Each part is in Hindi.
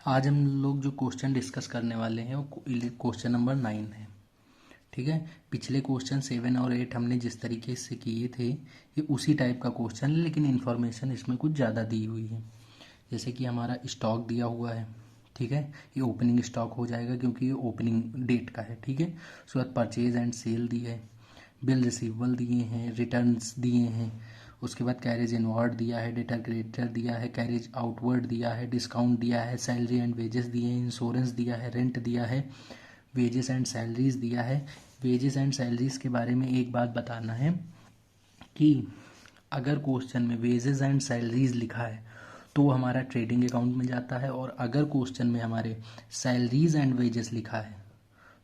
आज हम लोग जो क्वेश्चन डिस्कस करने वाले हैं वो क्वेश्चन नंबर 9 है। ठीक है। पिछले क्वेश्चन 7 और 8 हमने जिस तरीके से किए थे ये उसी टाइप का क्वेश्चन है, लेकिन इन्फॉर्मेशन इसमें कुछ ज़्यादा दी हुई है। जैसे कि हमारा स्टॉक दिया हुआ है। ठीक है। ये ओपनिंग स्टॉक हो जाएगा क्योंकि ये ओपनिंग डेट का है। ठीक है। उसके बाद परचेज एंड सेल दिया है, बिल रिसीवेबल दिए हैं, रिटर्न्स दिए हैं। उसके बाद कैरेज इनवर्ड दिया है, डेटर क्रेडिटर दिया है, कैरेज आउटवर्ड दिया है, डिस्काउंट दिया है, सैलरी एंड वेजेस दिए हैं, इंश्योरेंस दिया है, रेंट दिया है, वेजेस एंड सैलरीज दिया है। वेजेस एंड सैलरीज के बारे में एक बात बताना है कि अगर क्वेश्चन में वेजेस एंड सैलरीज लिखा है तो वो हमारा ट्रेडिंग अकाउंट में जाता है, और अगर क्वेश्चन में हमारे सैलरीज एंड वेजेस लिखा है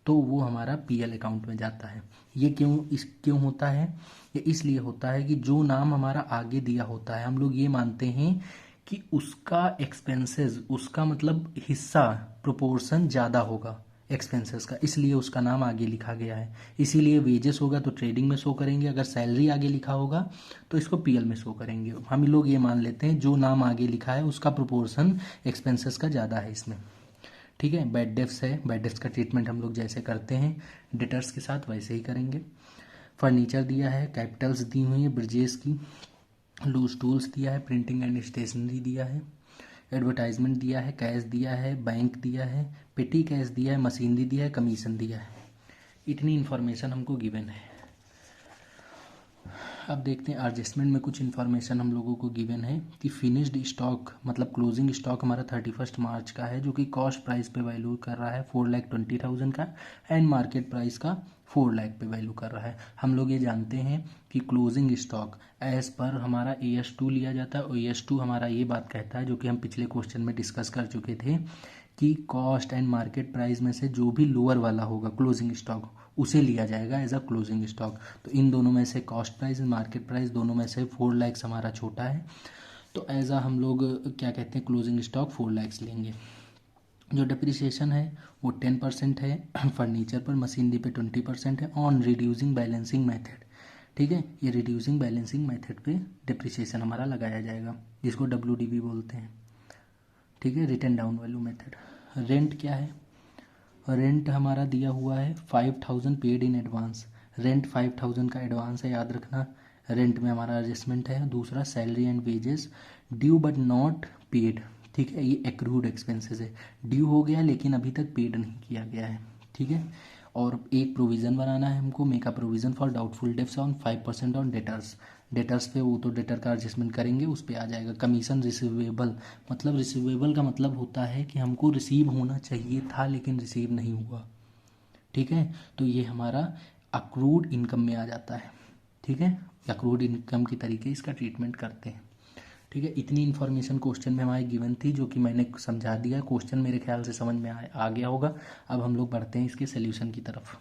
तो वो हमारा पीएल अकाउंट में जाता है। ये क्यों होता है? ये इसलिए होता है कि जो नाम हमारा आगे दिया होता है हम लोग ये मानते हैं कि उसका एक्सपेंसेस, उसका मतलब हिस्सा, प्रोपोर्शन ज़्यादा होगा एक्सपेंसेस का, इसलिए उसका नाम आगे लिखा गया है। इसीलिए वेजेस होगा तो ट्रेडिंग में शो करेंगे, अगर सैलरी आगे लिखा होगा तो इसको पीएल में शो करेंगे। हम लोग ये मान लेते हैं जो नाम आगे लिखा है उसका प्रोपोर्शन एक्सपेंसेस का ज़्यादा है इसमें। ठीक है। बैड डेब्ट्स है, बैड डेब्ट्स का ट्रीटमेंट हम लोग जैसे करते हैं डेटर्स के साथ वैसे ही करेंगे। फर्नीचर दिया है, कैपिटल्स दी हुई है ब्रिजेस की, लूज टूल्स दिया है, प्रिंटिंग एंड स्टेशनरी दिया है, एडवर्टाइजमेंट दिया है, कैश दिया है, बैंक दिया है, पेटी कैश दिया है, मशीनरी दिया है, कमीशन दिया है। इतनी इन्फॉर्मेशन हमको गिवन है। अब देखते हैं एडजस्टमेंट में कुछ इन्फॉर्मेशन हम लोगों को गिवन है कि फिनिश्ड स्टॉक मतलब क्लोजिंग स्टॉक हमारा 31 मार्च का है, जो कि कॉस्ट प्राइस पे वैल्यू कर रहा है 4,20,000 का, एंड मार्केट प्राइस का 4 लाख पे वैल्यू कर रहा है। हम लोग ये जानते हैं कि क्लोजिंग स्टॉक एज पर हमारा AS2 लिया जाता है, और AS2 हमारा ये बात कहता है, जो कि हम पिछले क्वेश्चन में डिस्कस कर चुके थे, कि कॉस्ट एंड मार्केट प्राइस में से जो भी लोअर वाला होगा क्लोजिंग स्टॉक उसे लिया जाएगा एज अ क्लोजिंग स्टॉक। तो इन दोनों में से cost price and market price दोनों में से 4 लैक्स हमारा छोटा है, तो एज अ हम लोग क्या कहते हैं क्लोजिंग स्टॉक 4 लैक्स लेंगे। जो डिप्रिसिएशन है वो 10% है फर्नीचर पर, मशीनरी पे 20% है, ऑन रिड्यूसिंग बैलेंसिंग मेथड। ठीक है। ये रिड्यूसिंग बैलेंसिंग मेथड पे डिप्रिसिएशन हमारा लगाया जाएगा, जिसको WDV बोलते हैं। ठीक है। Return down value method. Rent क्या है? रेंट हमारा दिया हुआ है 5,000 पेड इन एडवांस। रेंट 5,000 का एडवांस है, याद रखना। रेंट में हमारा एडजस्टमेंट है। दूसरा salary and wages due but not paid. ठीक है। ये एक्रूड एक्सपेंसेस है, ड्यू हो गया लेकिन अभी तक पेड नहीं किया गया है। ठीक है। और एक प्रोविज़न बनाना है हमको, make a provision for doubtful debts on 5% on debtors. Debtors पे वो तो डेटर का एडजस्टमेंट करेंगे, उस पर आ जाएगा। कमीशन रिसीवेबल, मतलब रिसीवेबल का मतलब होता है कि हमको रिसीव होना चाहिए था लेकिन रिसीव नहीं हुआ। ठीक है। तो ये हमारा अक्रूड इनकम में आ जाता है। ठीक है। अक्रूड इनकम की तरीके इसका ट्रीटमेंट करते हैं। ठीक है। इतनी इन्फॉर्मेशन क्वेश्चन में हमारी गिवन थी, जो कि मैंने समझा दिया। क्वेश्चन मेरे ख्याल से समझ में आ गया होगा। अब हम लोग बढ़ते हैं इसके सोल्यूशन की तरफ।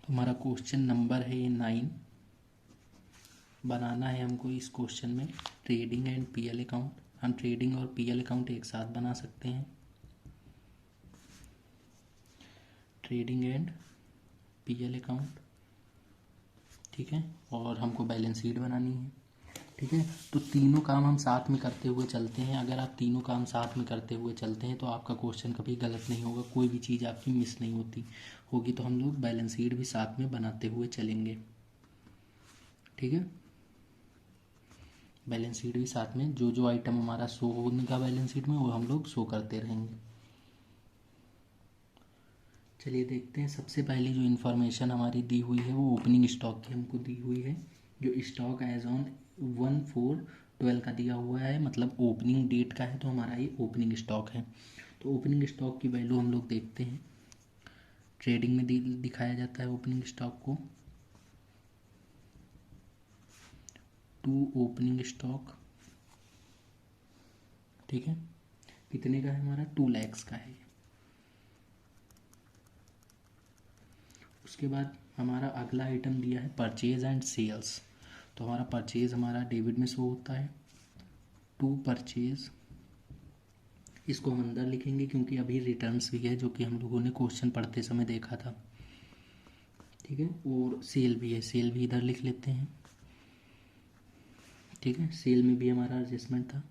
तो हमारा क्वेश्चन नंबर है ये 9। बनाना है हमको इस क्वेश्चन में ट्रेडिंग एंड पीएल अकाउंट। हम ट्रेडिंग और पीएल अकाउंट एक साथ बना सकते हैं। Trading and PL account. ठीक है। और हमको बैलेंस शीट बनानी है। ठीक है। तो तीनों काम हम साथ में करते हुए चलते हैं। अगर आप तीनों काम साथ में करते हुए चलते हैं तो आपका क्वेश्चन कभी गलत नहीं होगा, कोई भी चीज़ आपकी मिस नहीं होती होगी। तो हम लोग बैलेंस शीट भी साथ में बनाते हुए चलेंगे। ठीक है। बैलेंस शीट भी साथ में, जो जो आइटम हमारा शो होगा बैलेंस शीट में वो हम लोग शो करते रहेंगे। चलिए देखते हैं। सबसे पहली जो इन्फॉर्मेशन हमारी दी हुई है वो ओपनिंग स्टॉक की हमको दी हुई है। जो स्टॉक एज ऑन 1/4/12 का दिया हुआ है, मतलब ओपनिंग डेट का है, तो हमारा ये ओपनिंग स्टॉक है। तो ओपनिंग स्टॉक की वैल्यू हम लोग देखते हैं। ट्रेडिंग में दिखाया जाता है ओपनिंग स्टॉक को, टू ओपनिंग स्टॉक। ठीक है। कितने का है हमारा? 2 लैक्स का है। उसके बाद हमारा अगला आइटम दिया है परचेज एंड सेल्स। तो हमारा परचेज हमारा डेबिट में शो होता है, टू परचेज। इसको हम अंदर लिखेंगे क्योंकि अभी रिटर्न्स भी है, जो कि हम लोगों ने क्वेश्चन पढ़ते समय देखा था। ठीक है। और सेल भी है, सेल भी इधर लिख लेते हैं। ठीक है। सेल में भी हमारा एडजस्टमेंट था।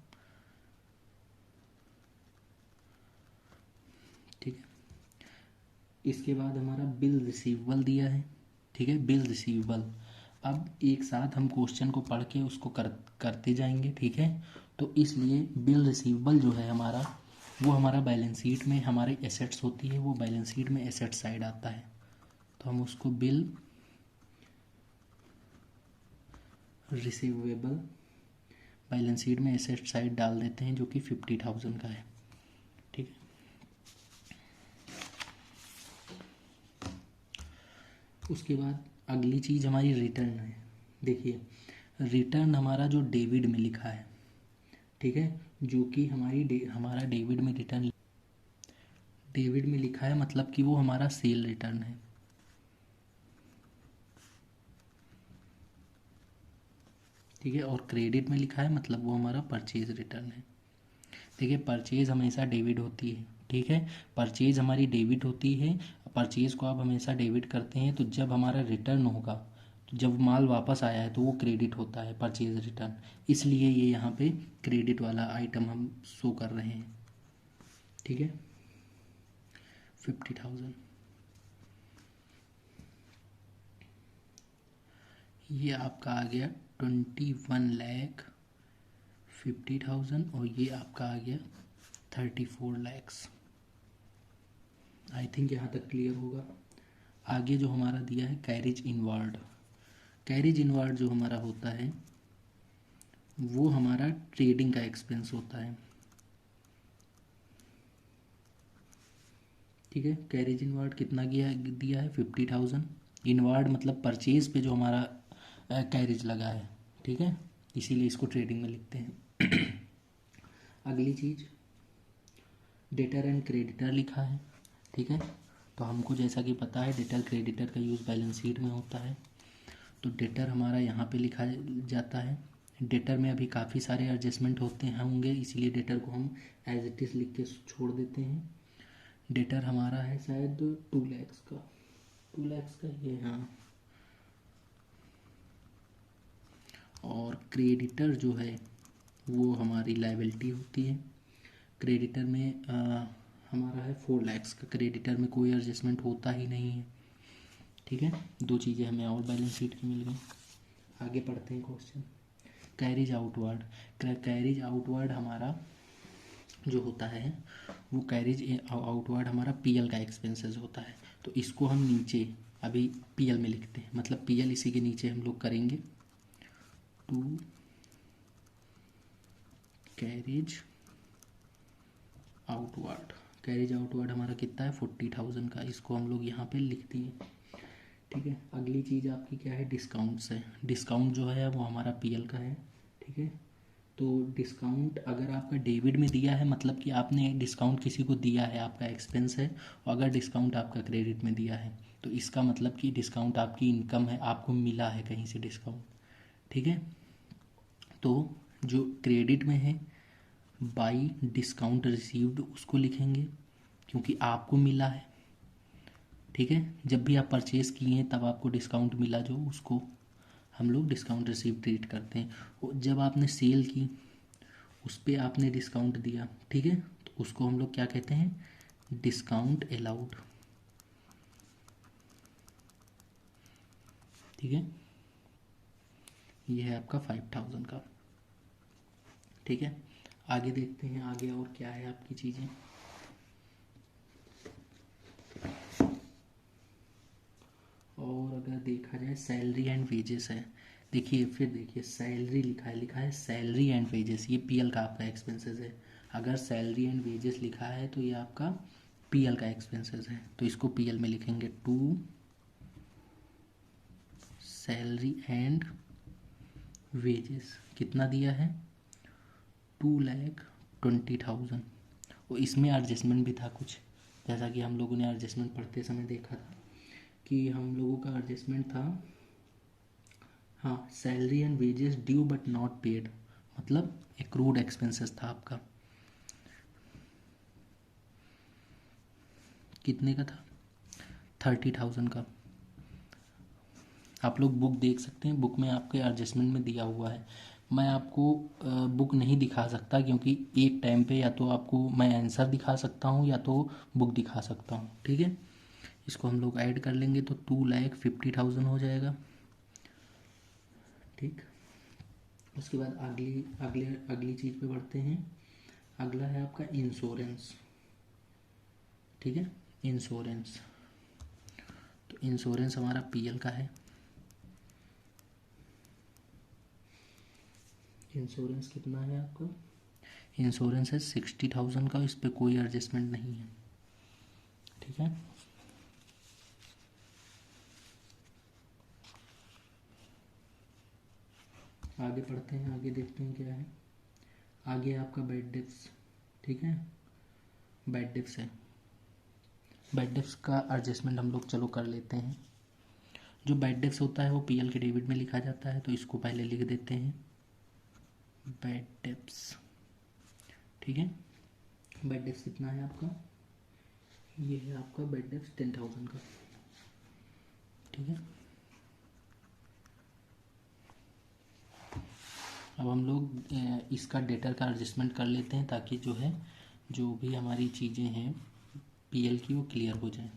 ठीक है। इसके बाद हमारा बिल रिसीवेबल दिया है, ठीक है, बिल रिसीवेबल। अब एक साथ हम क्वेश्चन को पढ़ के उसको करते जाएंगे, ठीक है। तो इसलिए बिल रिसीवेबल जो है हमारा, वो हमारा बैलेंस शीट में हमारे एसेट्स होती है, वो बैलेंस शीट में एसेट साइड आता है। तो हम उसको बिल रिसीवेबल बैलेंस शीट में एसेट साइड डाल देते हैं, जो कि 50,000 का है, ठीक है। उसके बाद अगली चीज़ हमारी रिटर्न है। देखिए, रिटर्न हमारा जो डेबिट में लिखा है, ठीक है, जो कि हमारा डेबिट में रिटर्न डेबिट में लिखा है, मतलब कि वो हमारा सेल रिटर्न है, ठीक है। और क्रेडिट में लिखा है, मतलब वो हमारा परचेज रिटर्न है। देखिए, परचेज हमेशा डेबिट होती है, ठीक है, परचेज हमारी डेबिट होती है। परचेज को आप हमेशा डेबिट करते हैं, तो जब हमारा रिटर्न होगा, तो जब माल वापस आया है तो वो क्रेडिट होता है, परचेज रिटर्न। इसलिए ये यहाँ पे क्रेडिट वाला आइटम हम शो कर रहे हैं, ठीक है। 50,000, ये आपका आ गया 21,50,000, और ये आपका आ गया 34 लैक्स। आई थिंक यहाँ तक क्लियर होगा। आगे जो हमारा दिया है कैरेज इनवार्ड, कैरेज इनवार्ड जो हमारा होता है वो हमारा ट्रेडिंग का एक्सपेंस होता है, ठीक है। कैरेज इनवार्ड कितना दिया है 50,000। इनवार्ड मतलब परचेज पे जो हमारा कैरेज लगा है, ठीक है, इसीलिए इसको ट्रेडिंग में लिखते हैं। अगली चीज़ डेटर एंड क्रेडिटर लिखा है, ठीक है। तो हमको जैसा कि पता है डेटर क्रेडिटर का यूज़ बैलेंस शीट में होता है। तो डेटर हमारा यहाँ पे लिखा जाता है। डेटर में अभी काफ़ी सारे एडजस्टमेंट होंगे, इसलिए डेटर को हम एज इट इज़ लिख के छोड़ देते हैं। डेटर हमारा है शायद 2 लैक्स का, 2 लैक्स का ये, हाँ। और क्रेडिटर जो है वो हमारी लायबिलिटी होती है। क्रेडिटर में हमारा है 4 लैक्स का, क्रेडिटर में कोई एडजस्टमेंट होता ही नहीं है, ठीक है। 2 चीज़ें हमें और बैलेंस शीट की मिल गई। आगे पढ़ते हैं question. Carriage outward, carriage outward हमारा जो होता है वो कैरिज आउटवर्ड हमारा पीएल का एक्सपेंसेस होता है। तो इसको हम नीचे अभी पीएल में लिखते हैं, मतलब पीएल इसी के नीचे हम लोग करेंगे। To carriage outward, carriage outward हमारा कितना है 40,000 का, इसको हम लोग यहाँ पे लिख दिए, ठीक है। अगली चीज़ आपकी क्या है, डिस्काउंट्स है। डिस्काउंट जो है वो हमारा पीएल का है, ठीक है। तो डिस्काउंट अगर आपका डेबिट में दिया है, मतलब कि आपने डिस्काउंट किसी को दिया है, आपका एक्सपेंस है। और अगर डिस्काउंट आपका क्रेडिट में दिया है, तो इसका मतलब कि डिस्काउंट आपकी इनकम है, आपको मिला है कहीं से डिस्काउंट, ठीक है। तो जो क्रेडिट में है, बाई डिस्काउंट रिसीव्ड उसको लिखेंगे, क्योंकि आपको मिला है, ठीक है। जब भी आप परचेज़ किए हैं तब आपको डिस्काउंट मिला, जो उसको हम लोग डिस्काउंट रिसीव ट्रीट करते हैं। और जब आपने सेल की, उस पर आपने डिस्काउंट दिया, ठीक है, तो उसको हम लोग क्या कहते हैं, डिस्काउंट अलाउड, ठीक है। ये है आपका 5,000 का, ठीक है। आगे देखते हैं, आगे और क्या है आपकी चीज़ें। और अगर देखा जाए सैलरी एंड वेजेस है। देखिए, फिर देखिए सैलरी लिखा है सैलरी एंड वेजेस, ये पीएल का आपका एक्सपेंसेस है। अगर सैलरी एंड वेजेस लिखा है तो ये आपका पीएल का एक्सपेंसेस है, तो इसको पीएल में लिखेंगे। टू सैलरी एंड वेजेस कितना दिया है 2,20,000। और इसमें एडजस्टमेंट भी था कुछ, जैसा कि हम लोगों ने एडजस्टमेंट पढ़ते समय देखा था कि हम लोगों का एडजस्टमेंट था, हाँ, salary and wages due but not paid, मतलब एक्रूड एक्सपेंसेस था आपका। कितने का था 30,000 का। आप लोग बुक देख सकते हैं, बुक में आपके एडजस्टमेंट में दिया हुआ है, मैं आपको बुक नहीं दिखा सकता, क्योंकि एक टाइम पे या तो आपको मैं आंसर दिखा सकता हूँ या तो बुक दिखा सकता हूँ। ठीक है, इसको हम लोग ऐड कर लेंगे तो 2,50,000 हो जाएगा। ठीक, उसके बाद अगली अगले अगली चीज़ पे बढ़ते हैं। अगला है आपका इंश्योरेंस। ठीक है, इंश्योरेंस, तो इंश्योरेंस हमारा पीएल का है। इंश्योरेंस कितना है आपका? इंश्योरेंस है 60,000 का, इस पर कोई एडजस्टमेंट नहीं है। ठीक है, आगे पढ़ते हैं, आगे देखते हैं क्या है। आगे आपका बैड डेप्स। ठीक है, बैड डेप्स है। बैड डेप्स का एडजस्टमेंट हम लोग चलो कर लेते हैं। जो बैड डेप्स होता है वो पीएल के डेबिट में लिखा जाता है, तो इसको पहले लिख देते हैं बैड डेप्स। ठीक है, बैड डेप्स कितना है आपका? ये है आपका बैड डेप्स 10,000 का। ठीक है, अब हम लोग इसका डेटर का एडजस्टमेंट कर लेते हैं, ताकि जो है जो भी हमारी चीज़ें हैं पीएल की वो क्लियर हो जाए,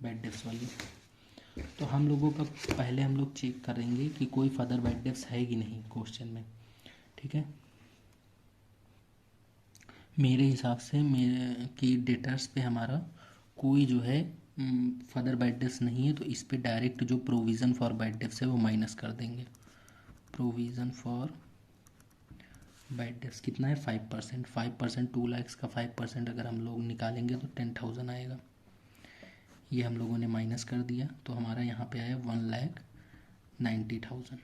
बैड डेप्स वाली। तो हम लोगों का पहले हम लोग चेक करेंगे कि कोई फर्दर बैड डेप्स है कि नहीं क्वेश्चन में। ठीक है, मेरे हिसाब से मेरे की डेटर्स पे हमारा कोई जो है फर्दर बैड डेप्स नहीं है, तो इस पे डायरेक्ट जो प्रोविज़न फॉर बैड डेप्स है वो माइनस कर देंगे। प्रोविज़न फॉर बैड डेप्स कितना है? 5%। 5%, 2 लाख का 5% अगर हम लोग निकालेंगे तो 10,000 आएगा। ये हम लोगों ने माइनस कर दिया, तो हमारा यहाँ पे आया 1,90,000।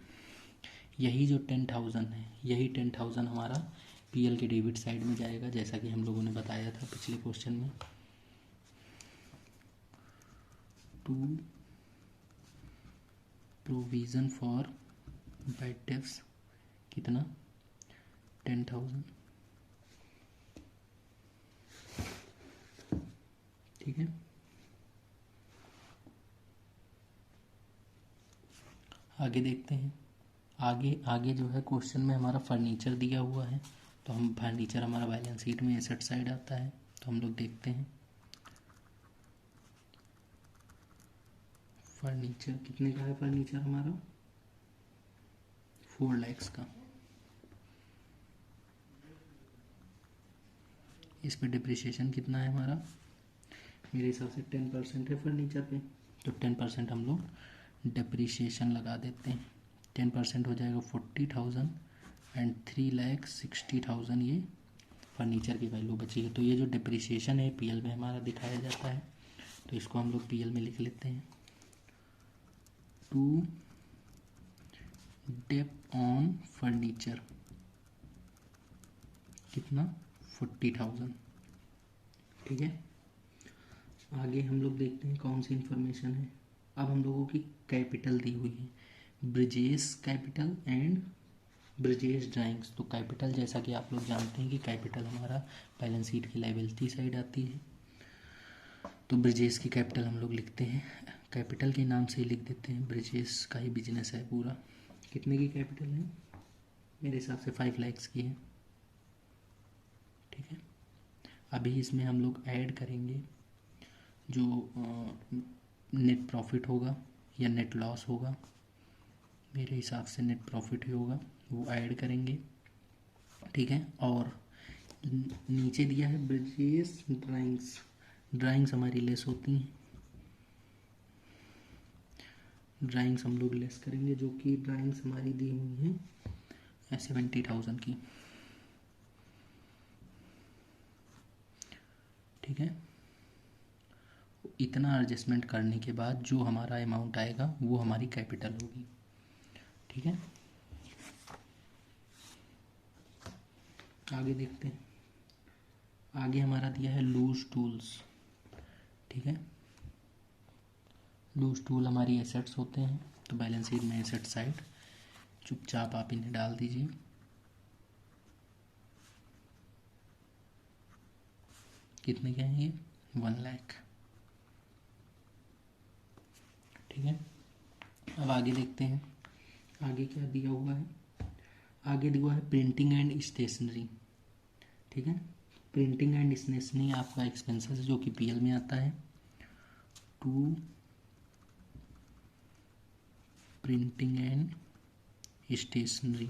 यही जो 10,000 है, यही 10,000 हमारा पीएल के डेबिट साइड में जाएगा, जैसा कि हम लोगों ने बताया था पिछले क्वेश्चन में। To provision for bad debts कितना? 10,000। ठीक है, आगे देखते हैं। आगे आगे जो है क्वेश्चन में हमारा फर्नीचर दिया हुआ है, तो हम फर्नीचर हमारा बैलेंस शीट में एसेट साइड आता है, तो हम लोग देखते हैं फर्नीचर कितने का है। फर्नीचर हमारा 4 लाख का। इस पे डिप्रिसिएशन कितना है हमारा? मेरे हिसाब से 10% है फर्नीचर पे, तो 10% हम लोग डिप्रिसिएशन लगा देते हैं। 10% हो जाएगा 40,000 एंड 3,60,000 ये फर्नीचर की वैल्यू बची है। तो ये जो डिप्रिसिएशन है पीएल में हमारा दिखाया जाता है, तो इसको हम लोग पीएल में लिख लेते हैं। टू डेप ऑन फर्नीचर कितना? 40,000। ठीक है, आगे हम लोग देखते हैं कौन सी इन्फॉर्मेशन है। अब हम लोगों की कैपिटल दी हुई है, Brijesh capital and Brijesh drawings. तो कैपिटल जैसा कि आप लोग जानते हैं कि कैपिटल हमारा बैलेंस शीट की लायबिलिटी साइड आती है, तो ब्रिजेश की कैपिटल हम लोग लिखते हैं, कैपिटल के नाम से ही लिख देते हैं, ब्रिजेश का ही बिजनेस है पूरा। कितने की कैपिटल है? मेरे हिसाब से 5 लाख की है। ठीक है, अभी इसमें हम लोग ऐड करेंगे जो नेट प्रॉफिट होगा या नेट लॉस होगा, मेरे हिसाब से नेट प्रॉफिट ही होगा, वो ऐड करेंगे। ठीक है, और नीचे दिया है ब्रिजेश ड्राइंग्स। ड्राइंग्स हमारी लेस होती हैं, ड्राइंग्स हम लोग लेस करेंगे, जो कि ड्राइंग्स हमारी दी हुई हैं 70,000 की। ठीक है, इतना एडजस्टमेंट करने के बाद जो हमारा अमाउंट आएगा वो हमारी कैपिटल होगी। ठीक है, आगे देखते हैं। आगे हमारा दिया है लूज टूल्स। ठीक है, लूज टूल हमारी एसेट्स होते हैं, तो बैलेंस शीट में एसेट साइड चुपचाप आप इन्हें डाल दीजिए। कितने के हैं ये? 1 लाख। ठीक है, अब आगे देखते हैं आगे क्या दिया हुआ है। आगे दिया है प्रिंटिंग एंड स्टेशनरी, ठीक है। प्रिंटिंग एंड स्टेशनरी आपका एक्सपेंसेस जो कि पीएल में आता है। टू प्रिंटिंग एंड स्टेशनरी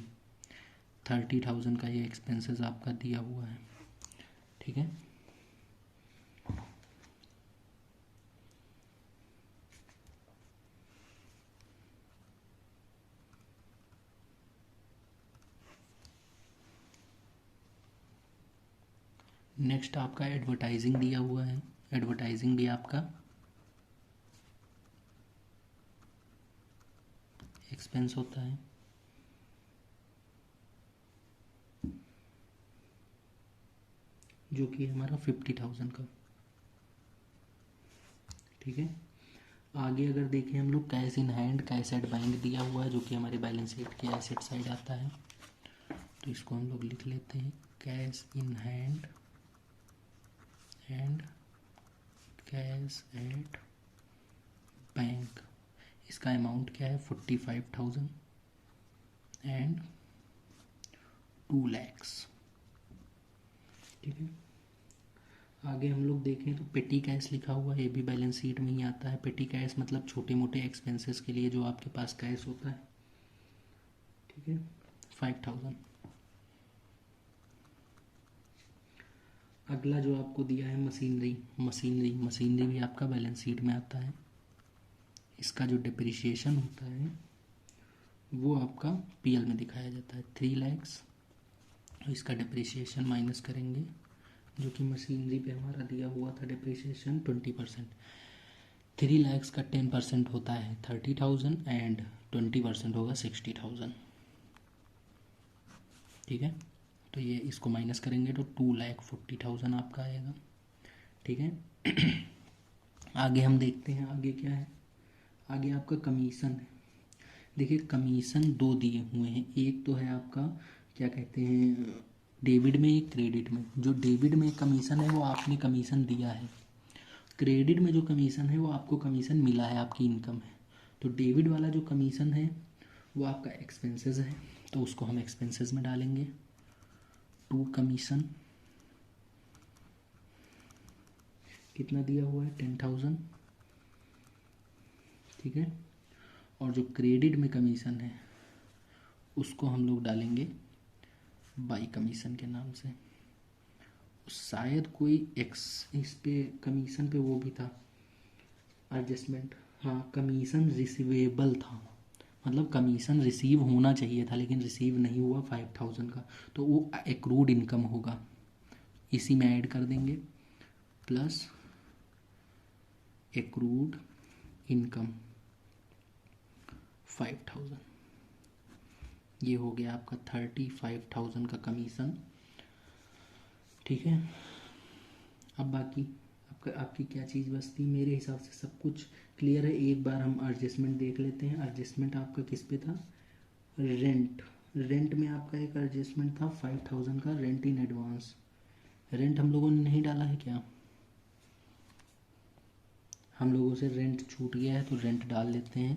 30,000 का ये एक्सपेंसेस आपका दिया हुआ है, ठीक है। नेक्स्ट आपका एडवर्टाइजिंग दिया हुआ है। एडवर्टाइजिंग भी आपका एक्सपेंस होता है, जो कि हमारा 50,000 का, ठीक है। आगे अगर देखें हम लोग cash in hand, cash at bank दिया हुआ है जो कि हमारे बैलेंस शीट के एसेट साइड आता है। तो इसको हम लोग लिख लेते हैं cash in hand and cash at bank. इसका अमाउंट क्या है 45,000 एंड 2 lakhs, ठीक है। आगे हम लोग देखें तो पेटी कैश लिखा हुआ है, ये भी बैलेंस शीट में ही आता है। पेटी कैश मतलब छोटे मोटे एक्सपेंसेस के लिए जो आपके पास कैश होता है, ठीक है, 5,000। अगला जो आपको दिया है मशीनरी, मशीनरी भी आपका बैलेंस शीट में आता है। इसका जो डिप्रिसिएशन होता है वो आपका पीएल में दिखाया जाता है 3 lakhs। इसका डिप्रिसिएशन माइनस करेंगे, जो कि मशीनरी पे हमारा दिया हुआ था डिप्रिसिएशन 20%। 3 lakhs का 10% होता है 30,000 एंड 20% होगा 60,000, ठीक है। तो ये इसको माइनस करेंगे तो 2,40,000 आपका आएगा, ठीक है। आगे हम देखते हैं आगे क्या है। आगे आपका कमीशन है। देखिए कमीशन 2 दिए हुए हैं, एक तो है आपका क्या कहते हैं डेबिट में, एक क्रेडिट में। जो डेबिट में कमीशन है वो आपने कमीशन दिया है, क्रेडिट में जो कमीशन है वो आपको कमीशन मिला है, आपकी इनकम है। तो डेबिट वाला जो कमीशन है वो आपका एक्सपेंसेस है, तो उसको हम एक्सपेंसेस में डालेंगे। 2 कमीशन कितना दिया हुआ है 10,000, ठीक है। और जो क्रेडिट में कमीशन है उसको हम लोग डालेंगे बाई कमीशन के नाम से। शायद कोई एक्स इस पे कमीशन पे वो भी था एडजस्टमेंट, हाँ कमीशन रिसीवेबल था, मतलब कमीशन रिसीव होना चाहिए था लेकिन रिसीव नहीं हुआ 5,000 का, तो वो एक्रूड इनकम होगा, इसी में ऐड कर देंगे प्लस एक्रूड इनकम 5,000। ये हो गया आपका 35,000 का कमीशन, ठीक है। अब बाकी आपकी क्या चीज़ बचती, मेरे हिसाब से सब कुछ क्लियर है। एक बार हम एडजस्टमेंट देख लेते हैं। एडजस्टमेंट आपका किस पे था, रेंट में आपका एक एडजस्टमेंट था 5,000 का, रेंट इन एडवांस। रेंट हम लोगों ने नहीं डाला है क्या, हम लोगों से रेंट छूट गया है तो रेंट डाल लेते हैं।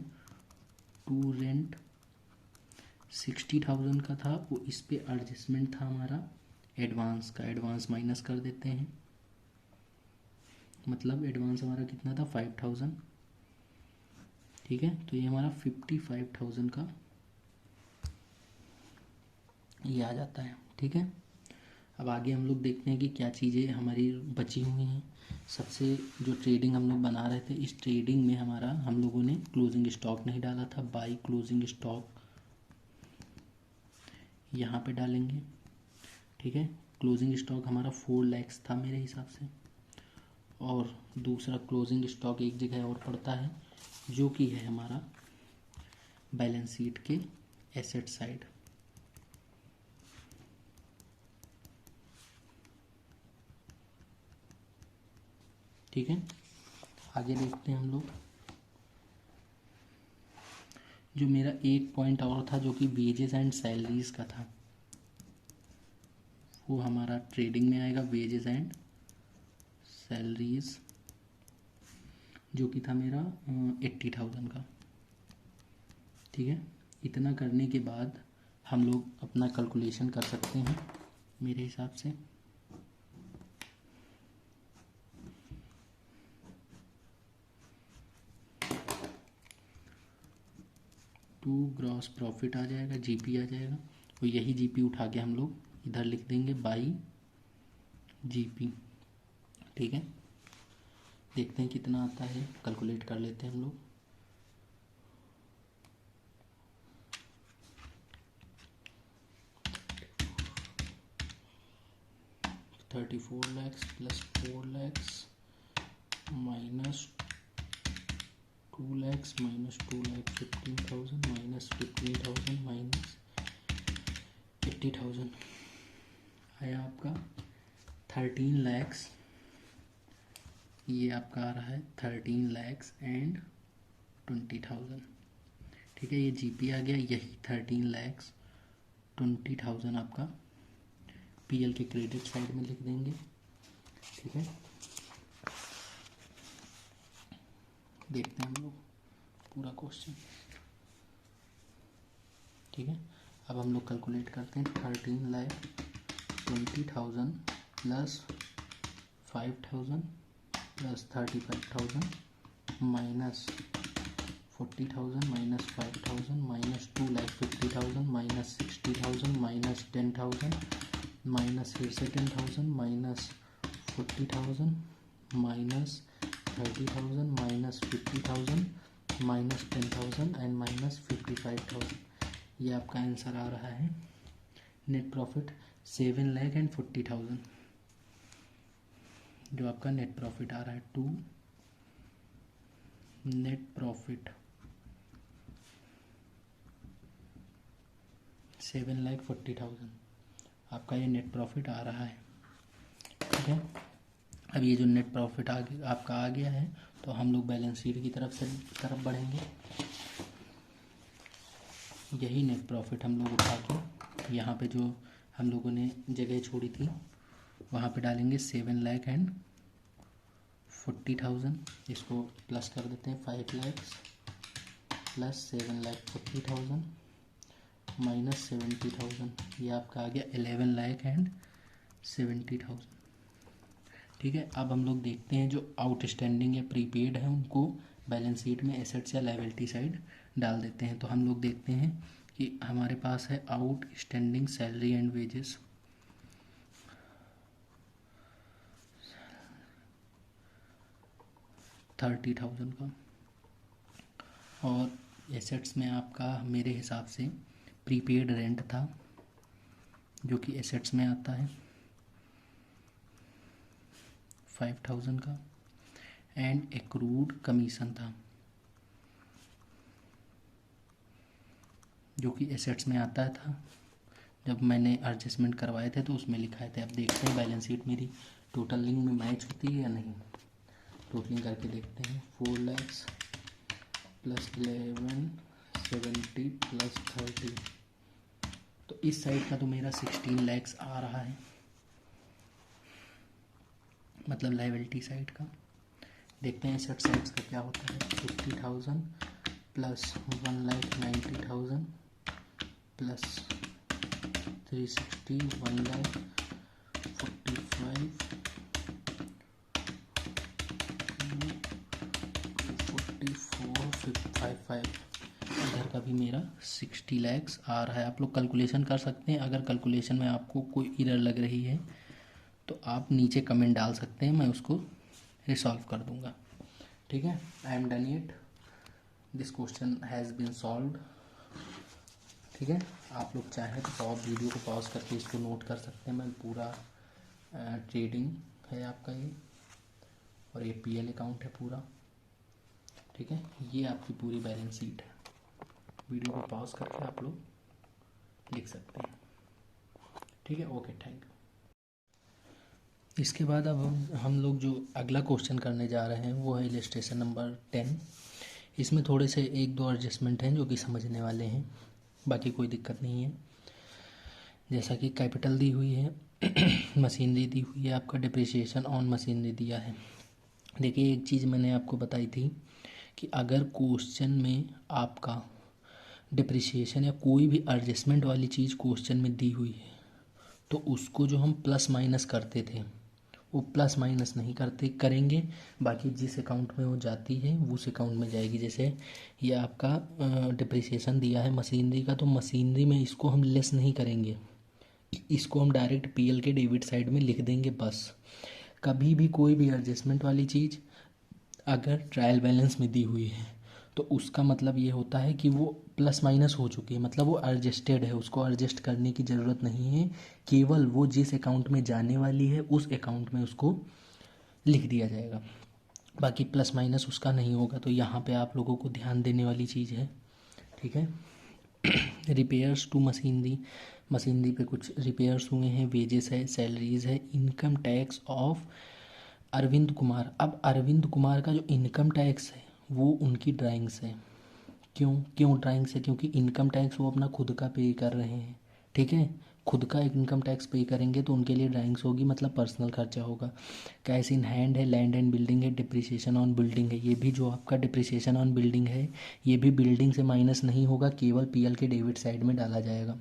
टू रेंट 60,000 का था, वो इस पे एडजस्टमेंट था हमारा एडवांस का, एडवांस माइनस कर देते हैं। मतलब एडवांस हमारा कितना था 5,000, ठीक है। तो ये हमारा 55,000 का ये आ जाता है, ठीक है। अब आगे हम लोग देखते हैं कि क्या चीज़ें हमारी बची हुई हैं। सबसे जो ट्रेडिंग हम लोग बना रहे थे, इस ट्रेडिंग में हमारा हम लोगों ने क्लोजिंग स्टॉक नहीं डाला था। बाई क्लोजिंग स्टॉक यहाँ पे डालेंगे, ठीक है। क्लोजिंग स्टॉक हमारा 4 lakhs था मेरे हिसाब से, और दूसरा क्लोजिंग स्टॉक एक जगह और पड़ता है जो कि है हमारा बैलेंस शीट के एसेट साइड, ठीक है। आगे देखते हैं हम लोग। जो मेरा एक पॉइंट और था जो कि वेजेस एंड सैलरीज का था, वो हमारा ट्रेडिंग में आएगा, वेजेस एंड सैलरीज, जो कि था मेरा 80,000 का, ठीक है। इतना करने के बाद हम लोग अपना कैलकुलेशन कर सकते हैं मेरे हिसाब से। टू ग्रॉस प्रॉफिट आ जाएगा, जीपी आ जाएगा, और यही जीपी उठा के हम लोग इधर लिख देंगे बाई जीपी। ठीक है, देखते हैं कितना आता है, कैलकुलेट कर लेते हैं हम लोग। $34 plus 4 minus 2 minus 15,000 minus 15,000 minus 80,000 आया आपका 13 लाख। ये आपका आ रहा है 13,20,000। ठीक है, ये जीपी आ गया, यही 13,20,000 आपका पीएल के क्रेडिट साइड में लिख देंगे। ठीक है, देखते हैं हम लोग पूरा क्वेश्चन। ठीक है, अब हम लोग कैलकुलेट करते हैं 13,20,000 plus 5,000 plus 35,000 minus 40,000 minus 5,000 minus 2,50,000 minus 60,000 minus 10,000 minus फिर से 10,000 minus 40,000 minus 30,000 minus 50,000 minus 10,000 and minus 55,000। ये आपका आंसर आ रहा है नेट प्रॉफिट 7,40,000। जो आपका नेट प्रॉफिट आ रहा है टू नेट प्रॉफिट 7,40,000 आपका ये नेट प्रॉफिट आ रहा है। ठीक है, अब ये जो नेट प्रॉफिट आपका आ गया है, तो हम लोग बैलेंस शीट की तरफ बढ़ेंगे। यही नेट प्रॉफिट हम लोग उठा के यहाँ पे जो हम लोगों ने जगह छोड़ी थी वहाँ पे डालेंगे 7,40,000। इसको प्लस कर देते हैं 5 लाख प्लस 7,40,000 माइनस 70,000। ये आपका आ गया 11,70,000। ठीक है, अब हम लोग देखते हैं जो आउटस्टैंडिंग या प्रीपेड है उनको बैलेंस शीट में एसेट्स या लायबिलिटी साइड डाल देते हैं। तो हम लोग देखते हैं कि हमारे पास है आउटस्टैंडिंग सैलरी एंड वेजेस, $30,000 का, और एसेट्स में आपका मेरे हिसाब से प्रीपेड रेंट था जो कि एसेट्स में आता है 5,000 का, एंड एक्रूड कमीशन था जो कि एसेट्स में आता था। जब मैंने एडजस्टमेंट करवाए थे तो उसमें लिखाए थे। अब देखते हैं बैलेंस शीट मेरी टोटलिंग में मैच होती है या नहीं। टोटलिंग करके देखते हैं 4 लाख प्लस 1170 प्लस 30, तो इस साइड का तो मेरा 16 लाख आ रहा है, मतलब लायबिलिटी साइड का। देखते हैं एसेट साइड्स का क्या होता है। 50,000 प्लस 1,90,000 प्लस 360 1,45 44,55। इधर का भी मेरा 60 लाख आ रहा है। आप लोग कैलकुलेशन कर सकते हैं। अगर कैलकुलेशन में आपको कोई एरर लग रही है तो आप नीचे कमेंट डाल सकते हैं, मैं उसको रिसॉल्व कर दूंगा। ठीक है, I am done it, this question has been solved. ठीक है, आप लोग चाहें तो आप वीडियो को पॉज करके इसको नोट कर सकते हैं। मैं पूरा ट्रेडिंग है आपका ये, और ये पीएल अकाउंट है पूरा। ठीक है, ये आपकी पूरी बैलेंस शीट है। वीडियो को पॉज करके आप लोग लिख सकते हैं। ठीक है, ओके, थैंक यू। इसके बाद अब हम लोग जो अगला क्वेश्चन करने जा रहे हैं वो है इलस्ट्रेशन नंबर 10। इसमें थोड़े से 1-2 एडजस्टमेंट हैं जो कि समझने वाले हैं, बाकी कोई दिक्कत नहीं है। जैसा कि कैपिटल दी हुई है, मशीनरी दी हुई है, आपका डिप्रिसिएशन ऑन मशीनरी दिया है। देखिए, एक चीज़ मैंने आपको बताई थी कि अगर क्वेश्चन में आपका डिप्रिसिएशन या कोई भी एडजस्टमेंट वाली चीज़ क्वेश्चन में दी हुई है तो उसको जो हम प्लस माइनस करते थे वो प्लस माइनस नहीं करते करेंगे, बाकी जिस अकाउंट में वो जाती है वो उस अकाउंट में जाएगी। जैसे ये आपका डिप्रिसिएशन दिया है मशीनरी का, तो मशीनरी में इसको हम लेस नहीं करेंगे, इसको हम डायरेक्ट पीएल के डेबिट साइड में लिख देंगे बस। कभी भी कोई भी एडजस्टमेंट वाली चीज़ अगर ट्रायल बैलेंस में दी हुई है तो उसका मतलब ये होता है कि वो प्लस माइनस हो चुकी है, मतलब वो एडजस्टेड है, उसको एडजस्ट करने की ज़रूरत नहीं है, केवल वो जिस अकाउंट में जाने वाली है उस अकाउंट में उसको लिख दिया जाएगा, बाकी प्लस माइनस उसका नहीं होगा। तो यहाँ पे आप लोगों को ध्यान देने वाली चीज़ है, ठीक है। रिपेयर्स टू मशीनरी, मशीनरी पे कुछ रिपेयर्स हुए हैं, वेजेस है, सैलरीज है, income tax of Arvind Kumar. अब अरविंद कुमार का जो इनकम टैक्स है वो उनकी ड्राइंग्स है। क्यों क्यों ड्राइंग्स है? क्योंकि इनकम टैक्स वो अपना खुद का पे कर रहे हैं, ठीक है। खुद का इनकम टैक्स पे करेंगे तो उनके लिए ड्राइंग्स होगी, मतलब पर्सनल खर्चा होगा। कैश इन हैंड है, लैंड एंड बिल्डिंग है, डिप्रिसिएशन ऑन बिल्डिंग है। ये भी जो आपका डिप्रिसिएशन ऑन बिल्डिंग है ये भी बिल्डिंग से माइनस नहीं होगा, केवल पीएल के डेबिट साइड में डाला जाएगा,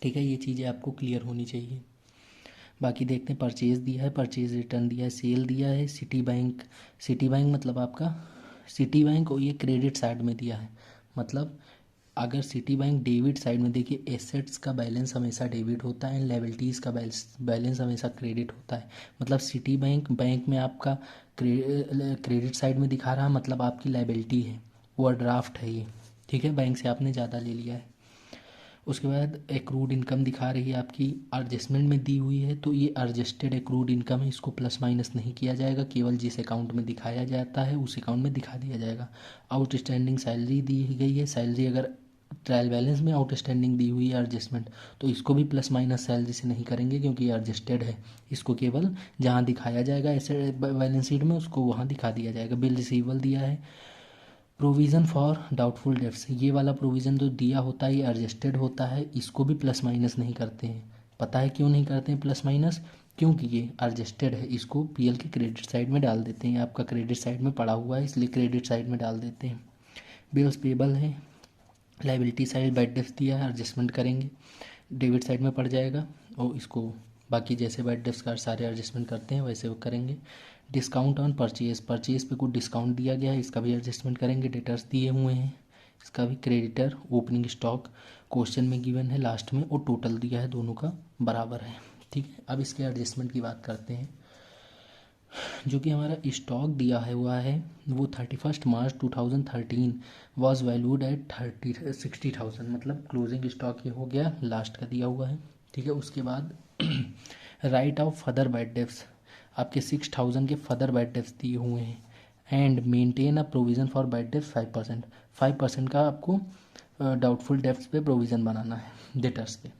ठीक है। ये चीज़ें आपको क्लियर होनी चाहिए। बाकी देखते हैं, परचेज दिया है, परचेज रिटर्न दिया है, सेल दिया है, सिटी बैंक, सिटी बैंक मतलब आपका सिटी बैंक को ये क्रेडिट साइड में दिया है, मतलब अगर सिटी बैंक डेबिट साइड में, देखिए एसेट्स का बैलेंस हमेशा डेबिट होता है एंड लायबिलिटीज़ का बैलेंस हमेशा क्रेडिट होता है। मतलब सिटी बैंक बैंक में आपका क्रेडिट साइड में दिखा रहा है, मतलब आपकी लायबिलिटी है, वो ड्राफ्ट है ये, ठीक है, बैंक से आपने ज़्यादा ले लिया है। उसके बाद एक्रूड इनकम दिखा रही है आपकी, एडजस्टमेंट में दी हुई है तो ये एडजस्टेड एक्रूड इनकम है, इसको प्लस माइनस नहीं किया जाएगा, केवल जिस अकाउंट में दिखाया जाता है उस अकाउंट में दिखा दिया जाएगा। आउटस्टैंडिंग सैलरी दी गई है, सैलरी अगर ट्रायल बैलेंस में आउटस्टैंडिंग दी हुई है एडजस्टमेंट तो इसको भी प्लस माइनस सैलरी से नहीं करेंगे क्योंकि ये एडजस्टेड है, इसको केवल जहाँ दिखाया जाएगा ऐसे बैलेंस शीट में उसको वहाँ दिखा दिया जाएगा। बिल रिसीवेबल दिया है, प्रोविज़न फॉर डाउटफुल डेट्स, ये वाला प्रोविज़न जो दिया होता है ये एडजस्टेड होता है, इसको भी प्लस माइनस नहीं करते हैं। पता है क्यों नहीं करते हैं प्लस माइनस? क्योंकि ये एडजस्टेड है, इसको पीएल के क्रेडिट साइड में डाल देते हैं, आपका क्रेडिट साइड में पड़ा हुआ है इसलिए क्रेडिट साइड में डाल देते हैं। बिल्स पेबल है, लाइबिलिटी साइड बैड डेट्स दिया है, एडजस्टमेंट करेंगे डेबिट साइड में पड़ जाएगा और इसको बाकी जैसे बैड डेट्स का सारे एडजस्टमेंट करते हैं वैसे वो करेंगे। डिस्काउंट ऑन परचेज, परचेज पे कुछ डिस्काउंट दिया गया है इसका भी एडजस्टमेंट करेंगे। डेटर्स दिए हुए हैं इसका भी, क्रेडिटर ओपनिंग स्टॉक क्वेश्चन में गिवन है लास्ट में और टोटल दिया है, दोनों का बराबर है, ठीक है। अब इसके एडजस्टमेंट की बात करते हैं। जो कि हमारा स्टॉक दिया है हुआ है वो 31 मार्च 2013 वॉज वैल्यूड एट 60,000, मतलब क्लोजिंग स्टॉक ये हो गया लास्ट का दिया हुआ है, ठीक है। उसके बाद right of further bad dates, आपके 6,000 के फर्दर बैड डेट्स दिए हुए हैं and maintain a provision for bad dates 5%, 5% का आपको डाउटफुल डेट्स पे प्रोविज़न बनाना है डेटर्स पे।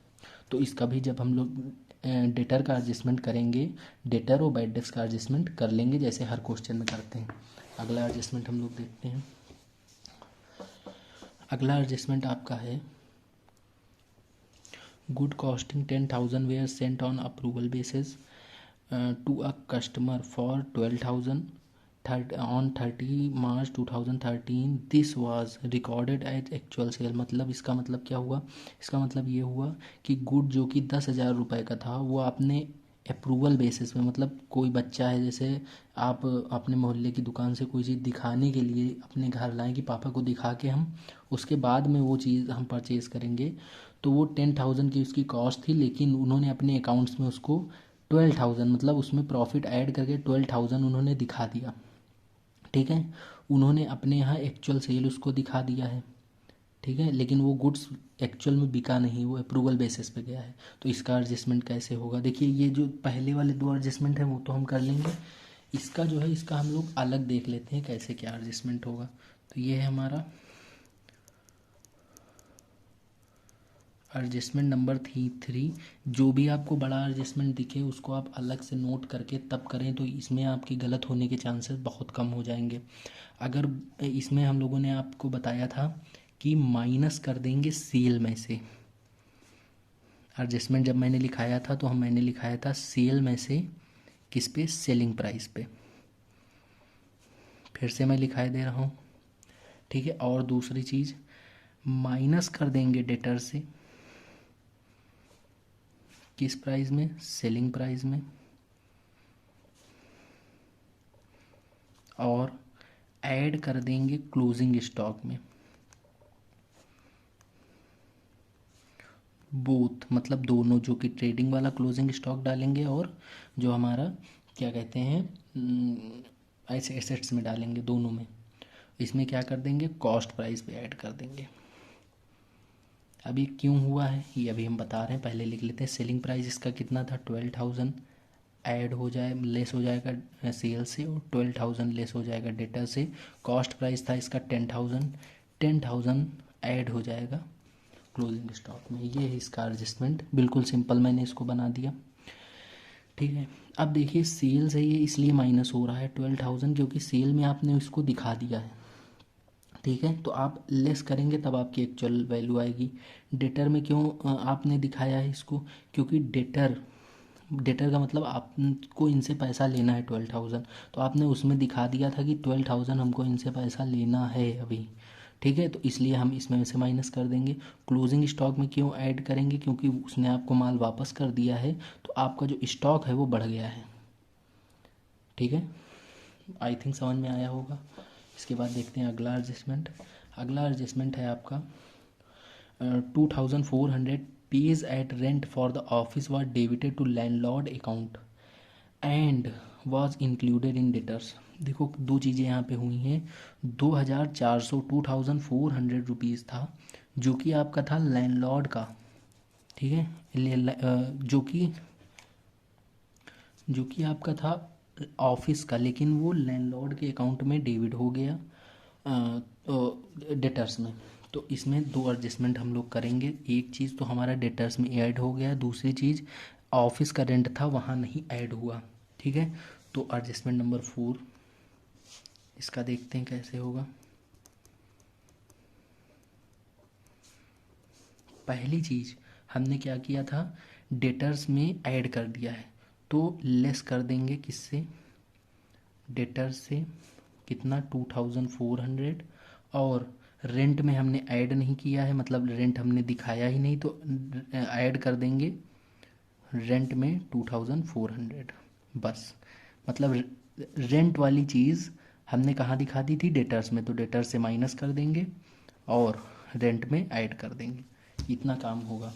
तो इसका भी जब हम लोग डेटर का एडजस्टमेंट करेंगे, डेटर और बैड डेट्स का एडजस्टमेंट कर लेंगे जैसे हर क्वेश्चन में करते हैं। अगला एडजस्टमेंट हम लोग देखते हैं। अगला एडजस्टमेंट आपका है good costing 10,000 were sent on approval basis to a customer for 12,000 on 30 March 2013 this was recorded as actual sale. मतलब इसका मतलब क्या हुआ? इसका मतलब ये हुआ कि गुड जो कि 10,000 रुपये का था वो आपने अप्रूवल बेसिस में, मतलब कोई बच्चा है जैसे आप अपने मोहल्ले की दुकान से कोई चीज़ दिखाने के लिए अपने घर लाएं कि पापा को दिखा के हम उसके बाद में वो चीज़ हम परचेज़ करेंगे, तो वो 10,000 की उसकी कॉस्ट थी, लेकिन उन्होंने अपने अकाउंट्स में उसको 12,000, मतलब उसमें प्रॉफिट ऐड करके 12,000 उन्होंने दिखा दिया, ठीक है। उन्होंने अपने यहाँ एक्चुअल सेल उसको दिखा दिया है, ठीक है, लेकिन वो गुड्स एक्चुअल में बिका नहीं, वो अप्रूवल बेसिस पे गया है। तो इसका एडजस्टमेंट कैसे होगा? देखिए ये जो पहले वाले दो एडजस्टमेंट हैं वो तो हम कर लेंगे, इसका जो है इसका हम लोग अलग देख लेते हैं कैसे क्या एडजस्टमेंट होगा। तो ये है हमारा एडजस्टमेंट नंबर 3। जो भी आपको बड़ा एडजस्टमेंट दिखे उसको आप अलग से नोट करके तब करें, तो इसमें आपकी गलत होने के चांसेस बहुत कम हो जाएंगे। अगर इसमें हम लोगों ने आपको बताया था कि माइनस कर देंगे सेल में से, एडजस्टमेंट जब मैंने लिखाया था तो मैंने लिखाया था सेल में से किस पे? सेलिंग प्राइस पे। फिर से मैं लिखा दे रहा हूँ, ठीक है। और दूसरी चीज़ माइनस कर देंगे डेटर से, किस प्राइस में, सेलिंग प्राइस में, और ऐड कर देंगे क्लोजिंग स्टॉक में। बोथ मतलब दोनों, जो कि ट्रेडिंग वाला क्लोजिंग स्टॉक डालेंगे और जो हमारा क्या कहते हैं ऐसे एसेट्स में डालेंगे, दोनों में। इसमें क्या कर देंगे, कॉस्ट प्राइस पे ऐड कर देंगे। अभी क्यों हुआ है ये अभी हम बता रहे हैं, पहले लिख लेते हैं। सेलिंग प्राइस इसका कितना था, 12,000 ऐड हो जाए, लेस हो जाएगा सेल से, और 12,000 लेस हो जाएगा डेटा से। कॉस्ट प्राइस था इसका 10,000, 10,000 ऐड हो जाएगा क्लोजिंग स्टॉक में। ये है इसका एडजस्टमेंट, बिल्कुल सिंपल मैंने इसको बना दिया। ठीक है, अब देखिए सेल से ये इसलिए माइनस हो रहा है 12,000, क्योंकि सेल में आपने इसको दिखा दिया है। ठीक है, तो आप लेस करेंगे तब आपकी एक्चुअल वैल्यू आएगी। डेटर में क्यों आपने दिखाया है इसको, क्योंकि डेटर, डेटर का मतलब आपको इनसे पैसा लेना है 12,000, तो आपने उसमें दिखा दिया था कि 12,000 हमको इनसे पैसा लेना है अभी। ठीक है, तो इसलिए हम इसमें से माइनस कर देंगे। क्लोजिंग स्टॉक में क्यों ऐड करेंगे, क्योंकि उसने आपको माल वापस कर दिया है, तो आपका जो स्टॉक है वो बढ़ गया है। ठीक है, आई थिंक समझ में आया होगा। इसके बाद देखते हैं अगला एडजस्टमेंट। अगला एडजस्टमेंट है आपका 2,400 pays at rent for the office was debited to landlord account and was included in debtors। देखो दो चीज़ें यहाँ पे हुई हैं। 2,400 2,400 रुपीज़ था जो कि आपका था लैंडलॉर्ड का। ठीक है, जो कि आपका था ऑफिस का, लेकिन वो लैंडलॉर्ड के अकाउंट में डेबिट हो गया डेटर्स में। तो इसमें दो एडजस्टमेंट हम लोग करेंगे। एक चीज़ तो हमारा डेटर्स में ऐड हो गया, दूसरी चीज़ ऑफिस का रेंट था वहाँ नहीं ऐड हुआ। ठीक है, तो एडजस्टमेंट नंबर 4 इसका देखते हैं कैसे होगा। पहली चीज़ हमने क्या किया था, डेटर्स में ऐड कर दिया है, तो लेस कर देंगे किससे, डेटर्स से। कितना, 2,400, और रेंट में हमने ऐड नहीं किया है, मतलब रेंट हमने दिखाया ही नहीं, तो ऐड कर देंगे रेंट में 2,400 बस। मतलब रेंट वाली चीज़ हमने कहाँ दिखा दी थी, डेटर्स में, तो डेटर्स से माइनस कर देंगे और रेंट में ऐड कर देंगे। इतना काम होगा।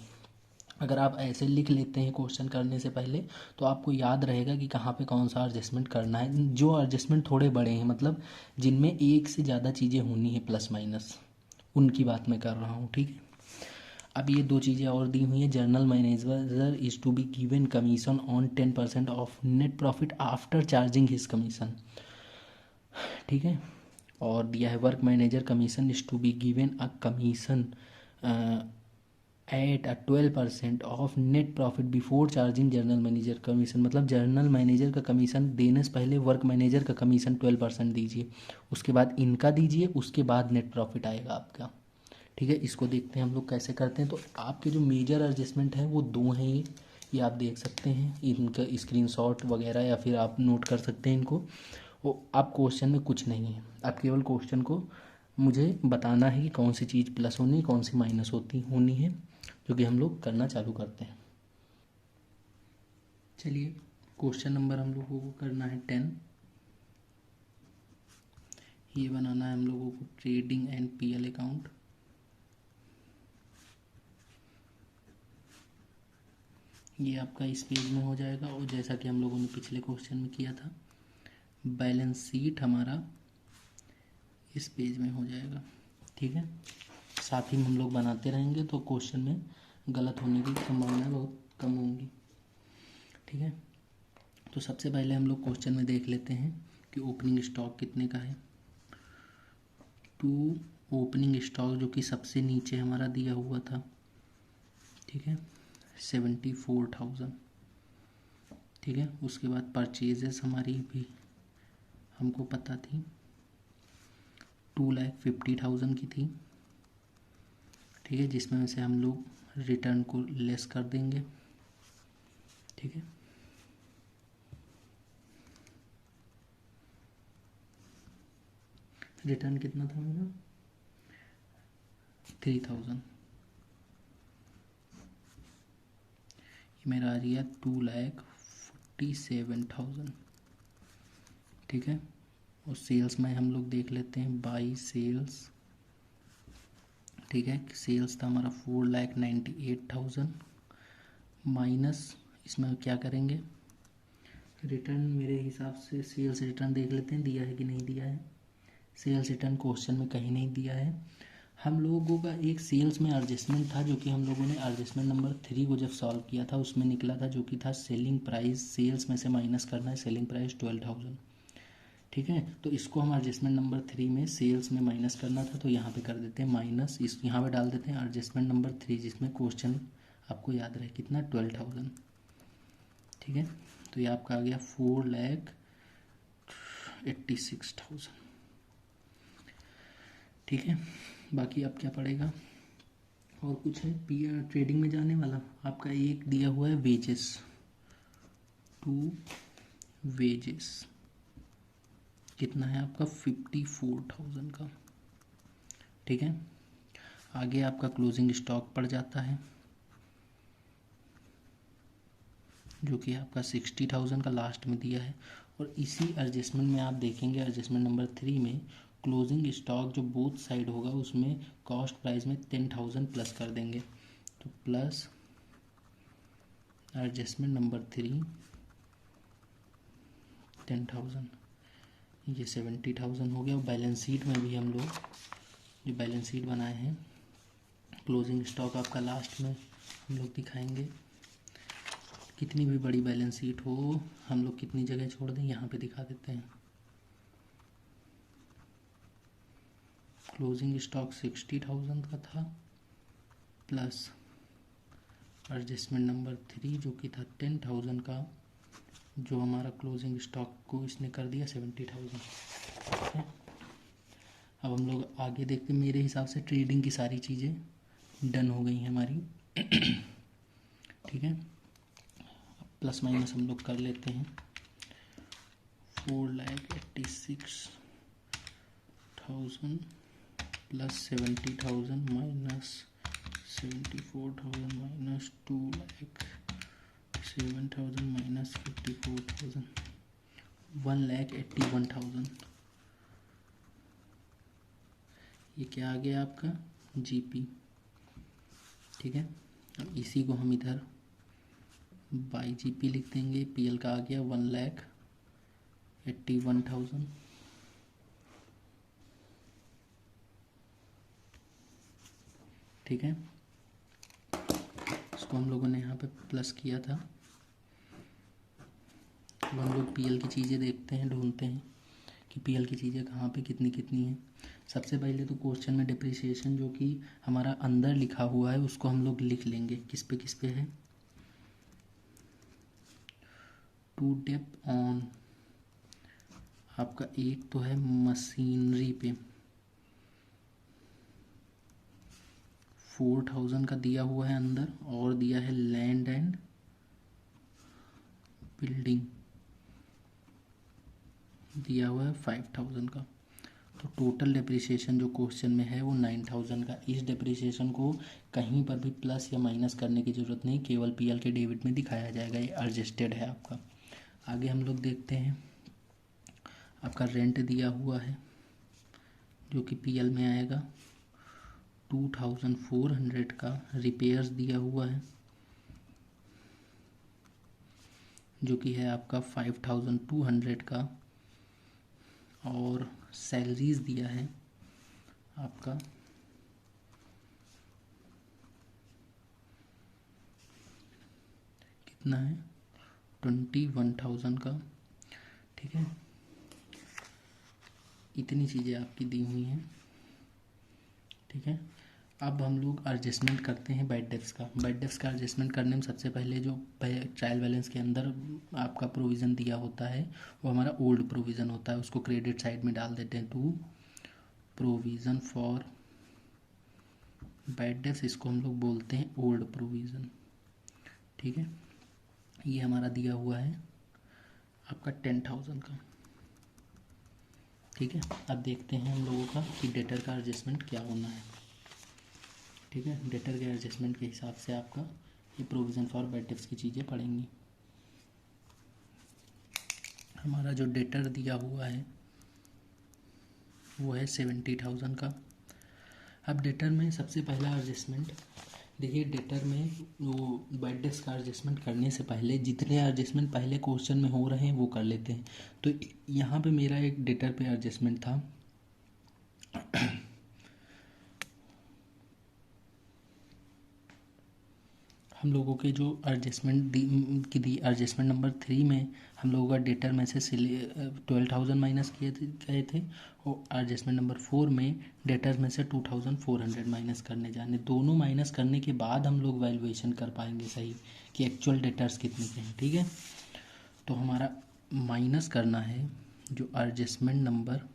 अगर आप ऐसे लिख लेते हैं क्वेश्चन करने से पहले, तो आपको याद रहेगा कि कहाँ पे कौन सा एडजस्टमेंट करना है। जो एडजस्टमेंट थोड़े बड़े हैं, मतलब जिनमें एक से ज़्यादा चीज़ें होनी है प्लस माइनस, उनकी बात मैं कर रहा हूँ। ठीक है, अब ये दो चीज़ें और दी हुई हैं। General manager is to be given commission on 10% of net profit after charging his commission. ठीक है, और दिया है work manager commission is to be given a commission at 12% of net profit before charging general manager commission. मतलब जर्नल मैनेजर का कमीशन देने से पहले वर्क मैनेजर का कमीशन 12% दीजिए, उसके बाद इनका दीजिए, उसके बाद नेट प्रॉफिट आएगा आपका। ठीक है, इसको देखते हैं हम लोग कैसे करते हैं। तो आपके जो मेजर एडजस्टमेंट हैं वो दो हैं, ये आप देख सकते हैं, इनका स्क्रीनशॉट वगैरह या फिर आप नोट कर सकते हैं इनको। वो आप क्वेश्चन में कुछ नहीं है, आप केवल क्वेश्चन को मुझे बताना है कि कौन सी चीज़ प्लस होनी है, कौन सी माइनस होनी है, जो कि हम लोग करना चालू करते हैं। चलिए, क्वेश्चन नंबर हम लोगों को करना है 10। ये बनाना है हम लोगों को ट्रेडिंग एंड पीएल अकाउंट। ये आपका इस पेज में हो जाएगा, और जैसा कि हम लोगों ने पिछले क्वेश्चन में किया था, बैलेंस शीट हमारा इस पेज में हो जाएगा। ठीक है, साथ ही हम लोग बनाते रहेंगे तो क्वेश्चन में गलत होने की संभावना बहुत कम होंगी। ठीक है, तो सबसे पहले हम लोग क्वेश्चन में देख लेते हैं कि ओपनिंग स्टॉक कितने का है। टू ओपनिंग स्टॉक जो कि सबसे नीचे हमारा दिया हुआ था, ठीक है, 74,000। ठीक है, उसके बाद परचेजेस हमारी भी हमको पता थी, 2,50,000 की थी। ठीक है, जिसमें से हम लोग रिटर्न को लेस कर देंगे। ठीक है, रिटर्न कितना था मेरा, 3000, ये मेरा आ गया 2,47,000। ठीक है, और सेल्स में हम लोग देख लेते हैं बाई सेल्स। ठीक है, सेल्स था हमारा 4,98,000 माइनस, इसमें क्या करेंगे, रिटर्न मेरे हिसाब से सेल्स रिटर्न देख लेते हैं दिया है कि नहीं दिया है। सेल्स रिटर्न क्वेश्चन में कहीं नहीं दिया है। हम लोगों का एक सेल्स में एडजस्टमेंट था जो कि हम लोगों ने एडजस्टमेंट नंबर 3 को जब सॉल्व किया था उसमें निकला था, जो कि था सेलिंग प्राइस, सेल्स में से माइनस करना है सेलिंग प्राइस 12,000। ठीक है, तो इसको हम एडजस्टमेंट नंबर 3 में सेल्स में माइनस करना था, तो यहाँ पे कर देते हैं माइनस, इस यहाँ पे डाल देते हैं एडजस्टमेंट नंबर 3 जिसमें क्वेश्चन आपको याद रहे कितना 12,000। ठीक है, तो ये आपका आ गया 4,86,000। ठीक है, बाकी अब क्या पड़ेगा, और कुछ है ट्रेडिंग में जाने वाला। आपका एक दिया हुआ है वेजेस, टू वेजेस कितना है आपका 54,000 का। ठीक है, आगे आपका क्लोजिंग स्टॉक पड़ जाता है जो कि आपका 60,000 का लास्ट में दिया है, और इसी एडजस्टमेंट में आप देखेंगे एडजस्टमेंट नंबर 3 में क्लोजिंग स्टॉक जो बोथ साइड होगा उसमें कॉस्ट प्राइस में 10,000 प्लस कर देंगे, तो प्लस एडजस्टमेंट नंबर 3 10,000, ये 70,000 हो गया। और बैलेंस शीट में भी हम लोग जो बैलेंस शीट बनाए हैं क्लोजिंग स्टॉक आपका लास्ट में हम लोग दिखाएंगे। कितनी भी बड़ी बैलेंस शीट हो हम लोग कितनी जगह छोड़ दें यहाँ पे दिखा देते हैं। क्लोजिंग स्टॉक 60,000 का था प्लस एडजस्टमेंट नंबर 3 जो कि था 10,000 का, जो हमारा क्लोजिंग स्टॉक को इसने कर दिया 70,000। ठीक है, अब हम लोग आगे देखते हैं। मेरे हिसाब से ट्रेडिंग की सारी चीज़ें डन हो गई हैं हमारी। ठीक है, प्लस माइनस हम लोग कर लेते हैं। 4,86,000 प्लस 70,000 माइनस 74,000 माइनस 2,07,000 माइनस 54,000 1,81,000। ये क्या आ गया आपका जीपी। ठीक है, अब इसी को हम इधर बाई जीपी लिख देंगे। पीएल का आ गया 1,81,000। ठीक है, इसको हम लोगों ने यहाँ पे प्लस किया था। अब हम लोग पीएल की चीज़ें देखते हैं, ढूंढते हैं कि पीएल की चीज़ें कहाँ पे कितनी कितनी हैं। सबसे पहले तो क्वेश्चन में डिप्रिसिएशन जो कि हमारा अंदर लिखा हुआ है उसको हम लोग लिख लेंगे। किस पे है, टू डेप ऑन आपका एक तो है मशीनरी पे 4,000 का दिया हुआ है अंदर, और दिया है लैंड एंड बिल्डिंग दिया हुआ है 5,000 का। तो टोटल डिप्रिसिएशन जो क्वेश्चन में है वो 9,000 का। इस डिप्रिसिएशन को कहीं पर भी प्लस या माइनस करने की ज़रूरत नहीं, केवल पीएल के डेबिट में दिखाया जाएगा, ये एडजस्टेड है आपका। आगे हम लोग देखते हैं, आपका रेंट दिया हुआ है जो कि पीएल में आएगा 2,400 का। रिपेयर्स दिया हुआ है जो कि है आपका 5,200 का, और सैलरीज दिया है आपका कितना है 21,000 का। ठीक है, इतनी चीज़ें आपकी दी हुई हैं। ठीक है, अब हम लोग एडजस्टमेंट करते हैं बैड डेब्ट्स का। बैड डेब्ट्स का एडजस्टमेंट करने में सबसे पहले जो ट्रायल बैलेंस के अंदर आपका प्रोविज़न दिया होता है वो हमारा ओल्ड प्रोविज़न होता है, उसको क्रेडिट साइड में डाल देते हैं। To provision for bad debts, इसको हम लोग बोलते हैं ओल्ड प्रोविज़न। ठीक है, ये हमारा दिया हुआ है आपका 10,000 का। ठीक है, अब देखते हैं हम लोगों का कि डेटर का एडजस्टमेंट क्या होना है। ठीक है, डेटर के एडजस्टमेंट के हिसाब से आपका ये प्रोविज़न फॉर बैड डेट्स की चीज़ें पड़ेंगी। हमारा जो डेटर दिया हुआ है वो है 70,000 का। अब डेटर में सबसे पहला एडजस्टमेंट देखिए, डेटर में वो बैड डेट्स का एडजस्टमेंट करने से पहले जितने एडजस्टमेंट पहले क्वेश्चन में हो रहे हैं वो कर लेते हैं। तो यहाँ पे मेरा एक डेटर पे एडजस्टमेंट था हम लोगों के जो एडजस्टमेंट दी एडजस्टमेंट नंबर 3 में हम लोगों का डेटर में से 12,000 माइनस किए गए थे और एडजस्टमेंट नंबर 4 में डेटर में से 2,400 माइनस करने जाने। दोनों माइनस करने के बाद हम लोग वैल्यूएशन कर पाएंगे सही कि एक्चुअल डेटर्स कितने के हैं। ठीक है, तो हमारा माइनस करना है जो एडजस्टमेंट नंबर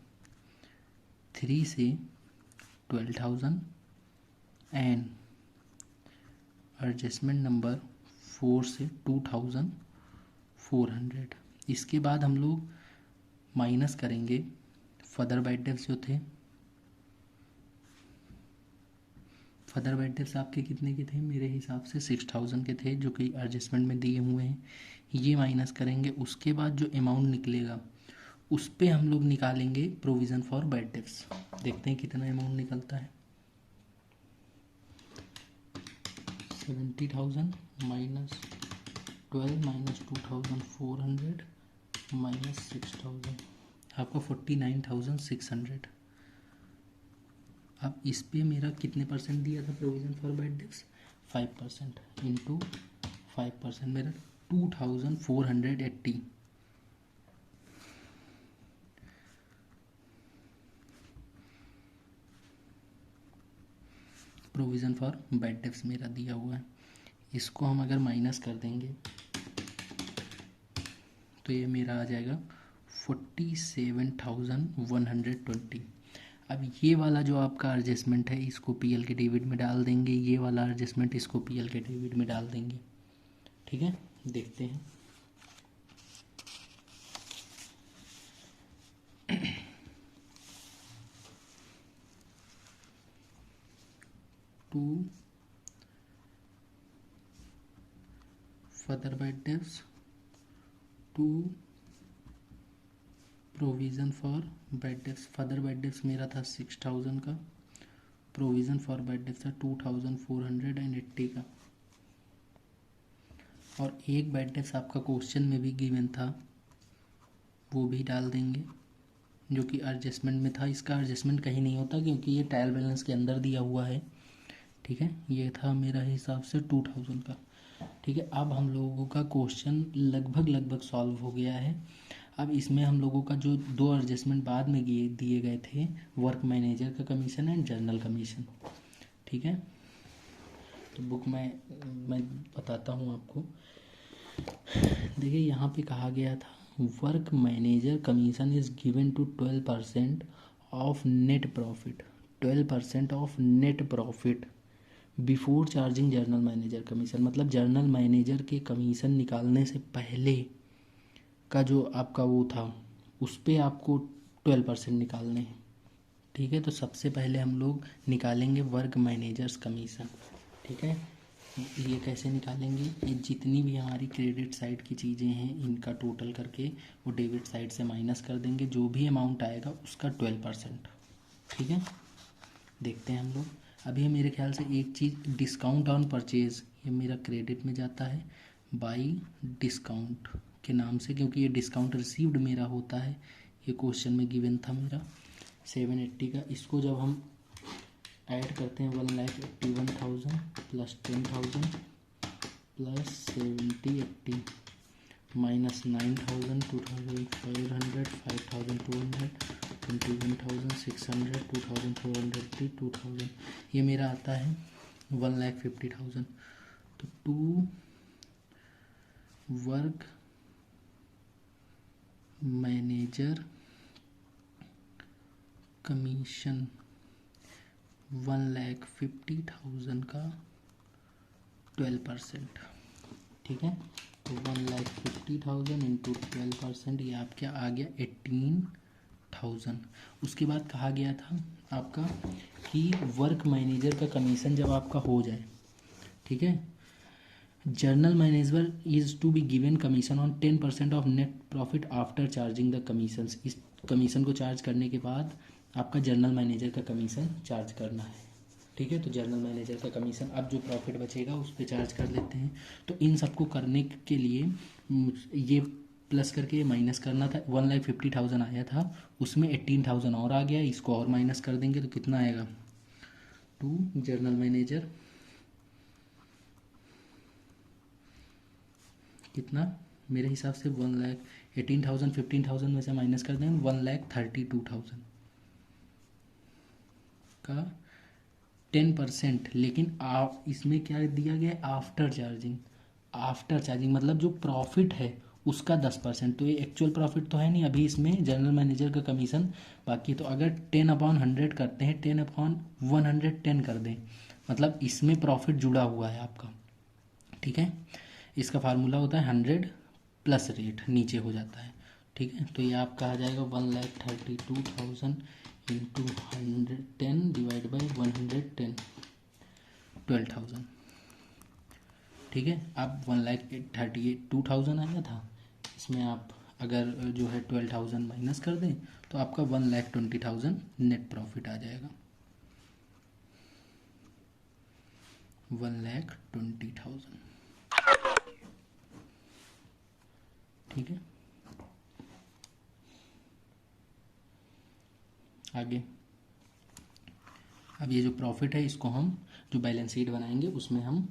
3 से 12,000 एंड एडजस्टमेंट नंबर 4 से 2,400। इसके बाद हम लोग माइनस करेंगे फर्दर बैड डेट्स जो थे। फर्दर बैड डेट्स आपके कितने के थे? मेरे हिसाब से 6,000 के थे जो कि एडजस्टमेंट में दिए हुए हैं। ये माइनस करेंगे, उसके बाद जो अमाउंट निकलेगा उस पे हम लोग निकालेंगे प्रोविज़न फॉर बैड डेट्स। देखते हैं कितना अमाउंट निकलता है। 70,000 माइनस 12 माइनस 2,400 माइनस 6,000 आपका 49,600। अब इस पे मेरा कितने परसेंट दिया था provision for bad dates? 5% into 5% मेरा 2,480। प्रोविज़न फॉर बैड डेट्स मेरा दिया हुआ है। इसको हम अगर माइनस कर देंगे तो ये मेरा आ जाएगा 47,120। अब ये वाला जो आपका एडजस्टमेंट है इसको पीएल के डेबिट में डाल देंगे, ये वाला एडजस्टमेंट इसको पीएल के डेबिट में डाल देंगे। ठीक है, देखते हैं। To further bad debts to provision for bad debts. Further bad debts मेरा था 6,000 का, प्रोविज़न फॉर बैड डेट्स था 2,480 का। और एक बैड डेट्स आपका क्वेश्चन में भी गिवन था वो भी डाल देंगे जो कि एडजस्टमेंट में था। इसका एडजस्टमेंट कहीं नहीं होता क्योंकि ये ट्रायल बैलेंस के अंदर दिया हुआ है। ठीक है, ये था मेरा हिसाब से 2,000 का। ठीक है, अब हम लोगों का क्वेश्चन लगभग सॉल्व हो गया है। अब इसमें हम लोगों का जो दो एडजस्टमेंट बाद में दिए गए थे, वर्क मैनेजर का कमीशन एंड जर्नल कमीशन। ठीक है, तो बुक मैं बताता हूँ आपको। देखिए यहाँ पे कहा गया था work manager commission is given to 12% of net profit. 12% of net profit before charging general manager commission. मतलब जर्नल मैनेजर के कमीशन निकालने से पहले का जो आपका वो था उस पर आपको 12% निकालने हैं। ठीक है, तो सबसे पहले हम लोग निकालेंगे वर्क मैनेजर्स कमीशन। ठीक है, ये कैसे निकालेंगे? ये जितनी भी हमारी क्रेडिट साइड की चीज़ें हैं इनका टोटल करके वो डेबिट साइड से माइनस कर देंगे, जो भी अमाउंट आएगा उसका 12%। ठीक है, देखते हैं हम लोग। अभी मेरे ख्याल से एक चीज़ डिस्काउंट ऑन परचेज़, ये मेरा क्रेडिट में जाता है बाई डिस्काउंट के नाम से, क्योंकि ये डिस्काउंट रिसीव्ड मेरा होता है। ये क्वेश्चन में गिवन था मेरा 780 का। इसको जब हम ऐड करते हैं 1,81,000 प्लस 10,000 प्लस 7080 माइनस 9,000 2,500 5,200 21,600 2,480 2,000, ये मेरा आता है 1,50,000। तो टू वर्क मैनेजर कमीशन 1,50,000 का 12%। ठीक है, तो 1,50,000 इंटू 12%, ये आपका आ गया 18 थाउजेंड। उसके बाद कहा गया था आपका कि वर्क मैनेजर का कमीशन जब आपका हो जाए, ठीक है, general manager is to be given commission on 10% of net profit after charging the commissions. इस कमीशन को चार्ज करने के बाद आपका जर्नल मैनेजर का कमीशन चार्ज करना है, ठीक है। तो जर्नल मैनेजर का कमीशन अब जो प्रॉफिट बचेगा उस पर चार्ज कर लेते हैं। तो इन सबको करने के लिए ये प्लस करके माइनस करना था। 1,50,000 आया था, उसमें 18,000 और आ गया, इसको और माइनस कर देंगे तो कितना आएगा, टू जर्नल मैनेजर कितना, मेरे हिसाब से 1,18,000 15,000 में से माइनस कर दें 1,32,000 का 10%। लेकिन आप इसमें क्या दिया गया है, आफ्टर चार्जिंग। आफ्टर चार्जिंग मतलब जो प्रॉफिट है उसका 10%। तो ये एक्चुअल प्रॉफिट तो है नहीं अभी, इसमें जनरल मैनेजर का कमीशन बाकी। तो अगर 10/100 करते हैं, 10/110 कर दें, मतलब इसमें प्रॉफिट जुड़ा हुआ है आपका, ठीक है। इसका फार्मूला होता है 100 प्लस रेट, नीचे हो जाता है, ठीक है। तो ये आपका आ जाएगा 1,32,000 इंटू 110 डिवाइड बाई 110, 12,000, ठीक है। अब 1,32,000 आया था, इसमें आप अगर जो है 12,000 माइनस कर दें तो आपका 1,20,000 नेट प्रॉफिट आ जाएगा, 1,20,000, ठीक है। आगे अब ये जो प्रॉफिट है इसको हम जो बैलेंस शीट बनाएंगे उसमें हम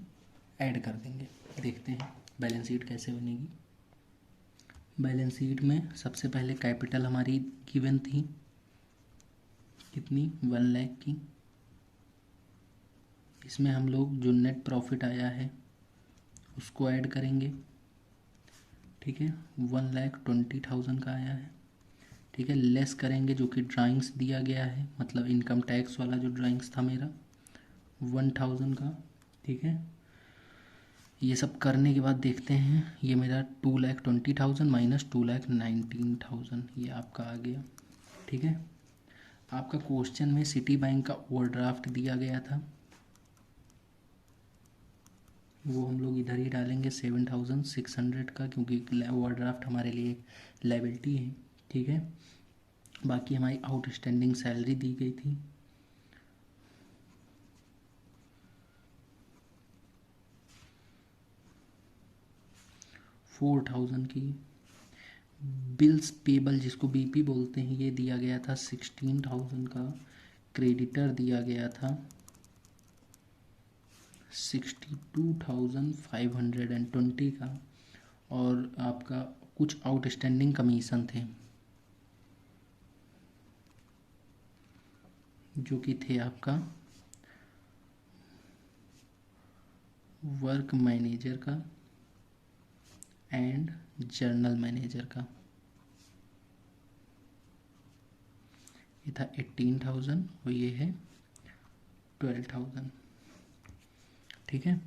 ऐड कर देंगे। देखते हैं बैलेंस शीट कैसे बनेगी। बैलेंस शीट में सबसे पहले कैपिटल हमारी गिवन थी कितनी, 1 लाख की। इसमें हम लोग जो नेट प्रॉफिट आया है उसको ऐड करेंगे, ठीक है, 1,20,000 का आया है, ठीक है। लेस करेंगे जो कि ड्राइंग्स दिया गया है, मतलब इनकम टैक्स वाला जो ड्राइंग्स था मेरा 1,000 का, ठीक है। ये सब करने के बाद देखते हैं ये मेरा 2,20,000 माइनस 2,19,000 ये आपका आ गया, ठीक है। आपका क्वेश्चन में सिटी बैंक का ओवरड्राफ्ट दिया गया था, वो हम लोग इधर ही डालेंगे 7,600 का, क्योंकि ओवरड्राफ्ट हमारे लिए लायबिलिटी है, ठीक है। बाकी हमारी आउटस्टैंडिंग सैलरी दी गई थी, $4,000 की। बिल्स पेबल जिसको बीपी बोलते हैं ये दिया गया था 16,000 का। क्रेडिटर दिया गया था 62,520 का। और आपका कुछ आउटस्टैंडिंग कमीशन थे जो कि थे आपका वर्क मैनेजर का एंड जर्नल मैनेजर का। ये था 18,000 और ये है 12,000, ठीक है।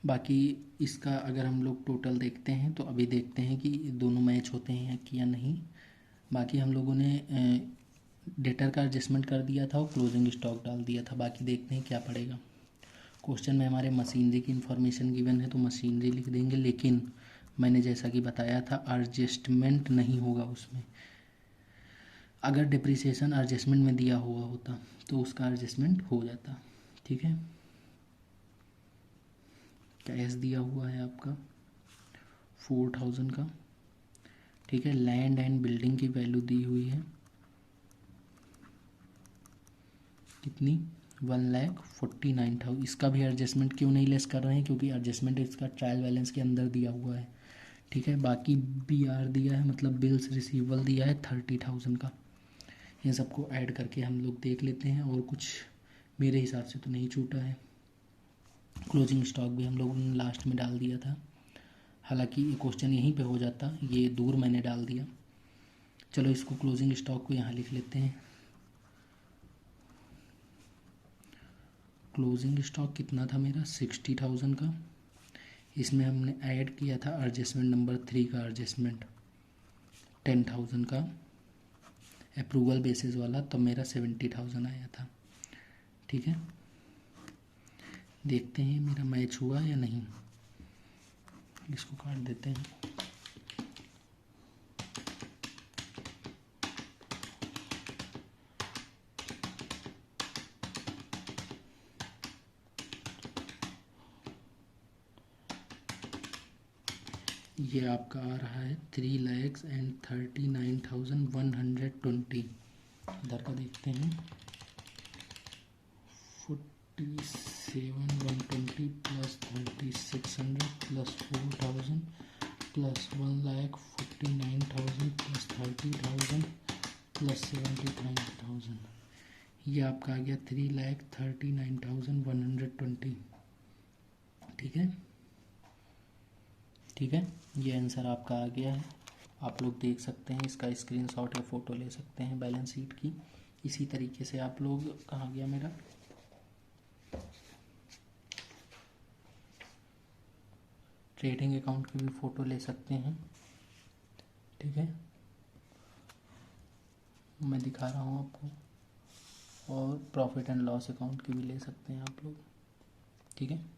बाकी इसका अगर हम लोग टोटल देखते हैं तो अभी देखते हैं कि दोनों मैच होते हैं कि या नहीं। बाकी हम लोगों ने डेटर का एडजस्टमेंट कर दिया था और क्लोजिंग स्टॉक डाल दिया था। बाकी देखते हैं क्या पड़ेगा। क्वेश्चन में हमारे मशीनरी की इन्फॉर्मेशन गिवन है तो मशीनरी लिख देंगे, लेकिन मैंने जैसा कि बताया था एडजस्टमेंट नहीं होगा उसमें। अगर डिप्रिसिएशन एडजस्टमेंट में दिया हुआ होता तो उसका एडजस्टमेंट हो जाता, ठीक है। कैश दिया हुआ है आपका 4,000 का, ठीक है। लैंड एंड बिल्डिंग की वैल्यू दी हुई है कितनी, 1,49,000। इसका भी एडजस्टमेंट क्यों नहीं लेस कर रहे हैं, क्योंकि एडजस्टमेंट इसका ट्रायल बैलेंस के अंदर दिया हुआ है, ठीक है। बाकी BR दिया है, मतलब बिल्स रिसीवेबल दिया है 30,000 का। इन सबको ऐड करके हम लोग देख लेते हैं, और कुछ मेरे हिसाब से तो नहीं छूटा है। क्लोजिंग स्टॉक भी हम लोगों ने लास्ट में डाल दिया था, हालांकि ये क्वेश्चन यहीं पे हो जाता, ये दूर मैंने डाल दिया। चलो इसको क्लोजिंग स्टॉक को यहाँ लिख लेते हैं। क्लोजिंग स्टॉक कितना था मेरा, 60,000 का। इसमें हमने ऐड किया था एडजस्टमेंट नंबर 3 का एडजस्टमेंट 10,000 का अप्रूवल बेसिस वाला, तब मेरा 70,000 आया था। ठीक है, देखते हैं मेरा मैच हुआ या नहीं। इसको काट देते हैं। ये आपका आ रहा है 3,39,120। इधर का देखते हैं। 47,120 plus 3,600 plus 4,000 plus 1,49,000 plus 30,000 plus 79,000। ये आपका आ गया 3,39,120। ठीक है, ठीक है, ये आंसर आपका आ गया है। आप लोग देख सकते हैं, इसका स्क्रीनशॉट या फ़ोटो ले सकते हैं बैलेंस शीट की। इसी तरीके से आप लोग, कहाँ गया मेरा, ट्रेडिंग अकाउंट की भी फ़ोटो ले सकते हैं। ठीक है, मैं दिखा रहा हूँ आपको, और प्रॉफिट एंड लॉस अकाउंट की भी ले सकते हैं आप लोग। ठीक है।